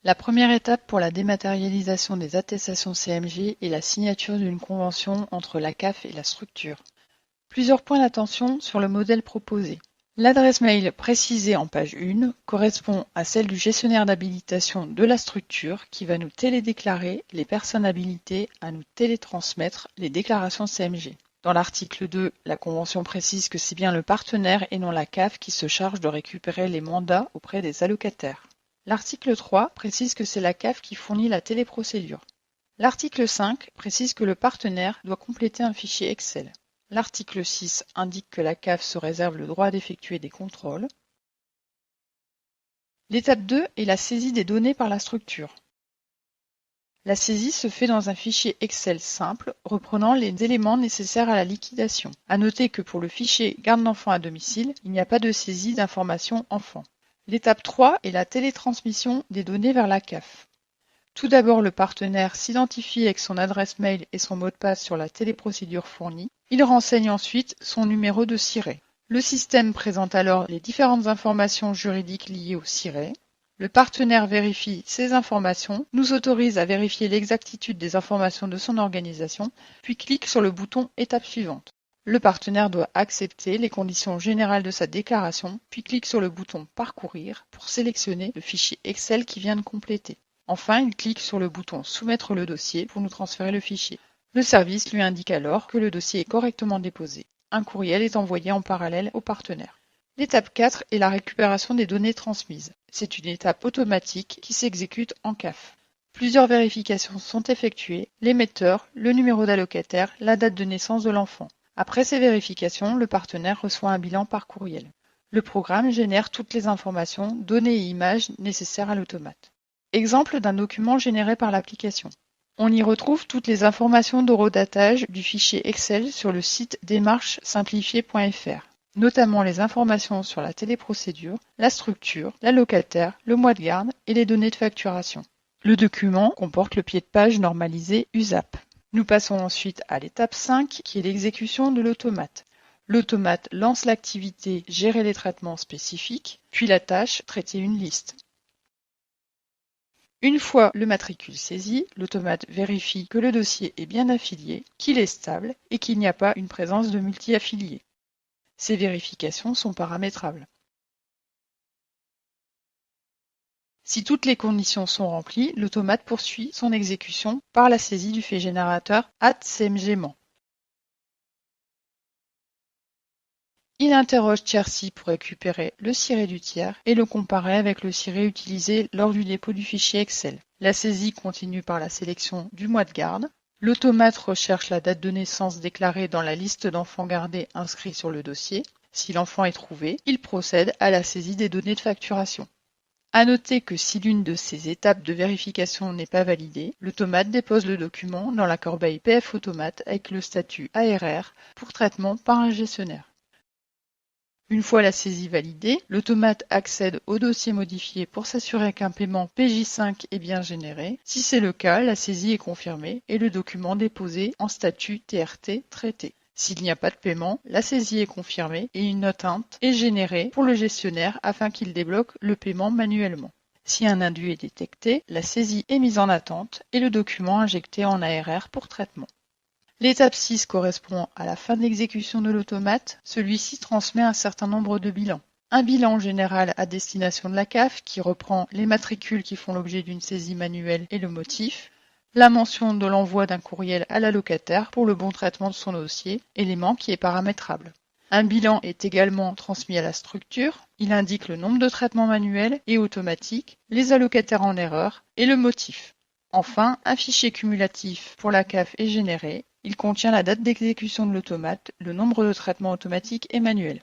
La première étape pour la dématérialisation des attestations CMG est la signature d'une convention entre la CAF et la structure. Plusieurs points d'attention sur le modèle proposé. L'adresse mail précisée en page 1 correspond à celle du gestionnaire d'habilitation de la structure qui va nous télédéclarer les personnes habilitées à nous télétransmettre les déclarations CMG. Dans l'article 2, la convention précise que c'est bien le partenaire et non la CAF qui se charge de récupérer les mandats auprès des allocataires. L'article 3 précise que c'est la CAF qui fournit la téléprocédure. L'article 5 précise que le partenaire doit compléter un fichier Excel. L'article 6 indique que la CAF se réserve le droit d'effectuer des contrôles. L'étape 2 est la saisie des données par la structure. La saisie se fait dans un fichier Excel simple reprenant les éléments nécessaires à la liquidation. À noter que pour le fichier garde d'enfants à domicile, il n'y a pas de saisie d'informations enfants. L'étape 3 est la télétransmission des données vers la CAF. Tout d'abord, le partenaire s'identifie avec son adresse mail et son mot de passe sur la téléprocédure fournie. Il renseigne ensuite son numéro de SIRET. Le système présente alors les différentes informations juridiques liées au SIRET. Le partenaire vérifie ces informations, nous autorise à vérifier l'exactitude des informations de son organisation, puis clique sur le bouton « Étape suivante ». Le partenaire doit accepter les conditions générales de sa déclaration, puis clique sur le bouton « Parcourir » pour sélectionner le fichier Excel qu'il vient de compléter. Enfin, il clique sur le bouton « Soumettre le dossier » pour nous transférer le fichier. Le service lui indique alors que le dossier est correctement déposé. Un courriel est envoyé en parallèle au partenaire. L'étape 4 est la récupération des données transmises. C'est une étape automatique qui s'exécute en CAF. Plusieurs vérifications sont effectuées, l'émetteur, le numéro d'allocataire, la date de naissance de l'enfant. Après ces vérifications, le partenaire reçoit un bilan par courriel. Le programme génère toutes les informations, données et images nécessaires à l'automate. Exemple d'un document généré par l'application. On y retrouve toutes les informations d'horodatage du fichier Excel sur le site démarchesimplifiée.fr, notamment les informations sur la téléprocédure, la structure, l'allocataire, le mois de garde et les données de facturation. Le document comporte le pied de page normalisé USAP. Nous passons ensuite à l'étape 5 qui est l'exécution de l'automate. L'automate lance l'activité gérer les traitements spécifiques, puis la tâche traiter une liste. Une fois le matricule saisi, l'automate vérifie que le dossier est bien affilié, qu'il est stable et qu'il n'y a pas une présence de multi-affiliés. Ces vérifications sont paramétrables. Si toutes les conditions sont remplies, l'automate poursuit son exécution par la saisie du fait générateur @cmgment. Il interroge Tiercy pour récupérer le SIRET du tiers et le comparer avec le SIRET utilisé lors du dépôt du fichier Excel. La saisie continue par la sélection du mois de garde. L'automate recherche la date de naissance déclarée dans la liste d'enfants gardés inscrits sur le dossier. Si l'enfant est trouvé, il procède à la saisie des données de facturation. À noter que si l'une de ces étapes de vérification n'est pas validée, l'automate dépose le document dans la corbeille PF Automate avec le statut ARR pour traitement par un gestionnaire. Une fois la saisie validée, l'automate accède au dossier modifié pour s'assurer qu'un paiement PJ5 est bien généré. Si c'est le cas, la saisie est confirmée et le document déposé en statut TRT traité. S'il n'y a pas de paiement, la saisie est confirmée et une note INT est générée pour le gestionnaire afin qu'il débloque le paiement manuellement. Si un indu est détecté, la saisie est mise en attente et le document injecté en ARR pour traitement. L'étape 6 correspond à la fin de l'exécution de l'automate. Celui-ci transmet un certain nombre de bilans. Un bilan général à destination de la CAF qui reprend les matricules qui font l'objet d'une saisie manuelle et le motif, la mention de l'envoi d'un courriel à l'allocataire pour le bon traitement de son dossier, élément qui est paramétrable. Un bilan est également transmis à la structure. Il indique le nombre de traitements manuels et automatiques, les allocataires en erreur et le motif. Enfin, un fichier cumulatif pour la CAF est généré. Il contient la date d'exécution de l'automate, le nombre de traitements automatiques et manuels.